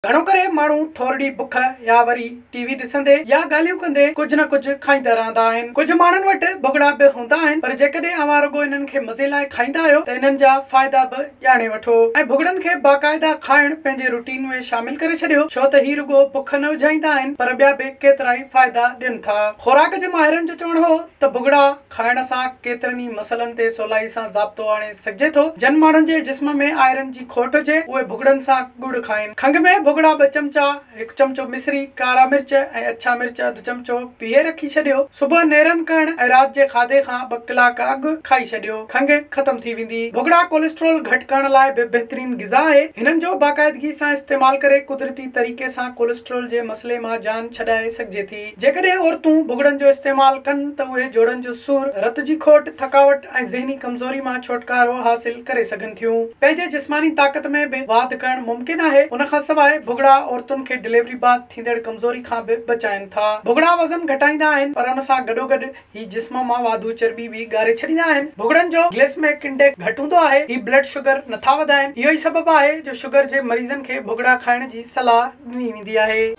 घणो करे माण्हू थोरड़ी बुख या वरी टीवी ॾिसंदे या ॻाल्हियूं कंदे कुछ न कुछ खाईंदा रहंदा आहिनि। कुछ माण्हुनि वटि भुॻड़ा बि हूंदा आहिनि, पर जेकॾहिं अवां रुॻो इन्हनि खे मज़े लाइ खाईंदा आहियो त इन्हनि जा फ़ाइदा बि ॼाणे वठो ऐं भुॻड़नि खे बाक़ाइदा खाइण पंहिंजे रूटीन में शामिल करे छॾियो, छो त ही रुॻो बुख न विझाईंदा आहिनि पर ॿिया बि केतिरा ई फ़ाइदा ॾियनि था। खुराक जे माहिरनि जो चवणु हो त भुॻड़ा खाइण सां केतिरनि ई मसइलनि ते सवलाई सां ज़ाब्तो आणे सघिजे थो। जन माण्हुनि जे जिस्म में आयरन जी खोट हुजे उहे भुॻड़नि सां गुड़ खाइनि। खंघ में भुॻड़ा 2 चमचा, 1 चमचो मिश्री, कारा मिर्च ऐं अछा मिर्च 2 चमचो पीए रखी छॾियो। सुबुह नेरन करण ऐं राति जे खाधे खां 2 कलाक अॻु खाई छॾियो, खंघ ख़तम थी वेंदी। भुॻड़ा कोलेस्ट्रॉल घटि करण लाइ बि बहितरीन ग़िज़ा आहे। हिननि जो बाक़ाइदगी सां इस्तेमाल करे कुदरती तरीक़े सां कोलेस्ट्रॉल जे मसइले मां जान छॾाए सघिजे थी। जेकॾहिं औरतूं भुॻड़नि जो इस्तेमाल कनि त उहे जोड़नि जो सूर, रत जी खोट, थकावट ऐं ज़हनी कमज़ोरी मां छुटकारो हासिल करे सघनि थियूं। पंहिंजे जिस्मानी ताक़त में बि वाध करणु मुमकिन आहे। उन खां सवाइ भुॻड़ा औरतुनि खे डिलीवरी बाद थींदड़ कमज़ोरी खां बि बचाइनि था। भुॻड़ा वज़न घटाईंदा आहिनि पर उन सां गॾोगॾु ही जिस्म मां वाधू चर्बी बि ॻारे छॾींदा आहिनि। भुॻड़नि जो ग्लाइसेमिक इंडेक्स घटि हूंदो आहे। ही ब्लड शुगर नथा वधाइनि। इहो ई सबबु आहे जो शुगर जे मरीज़नि खे भुॻड़ा खाइण जी सलाह ॾिनी वेंदी आहे।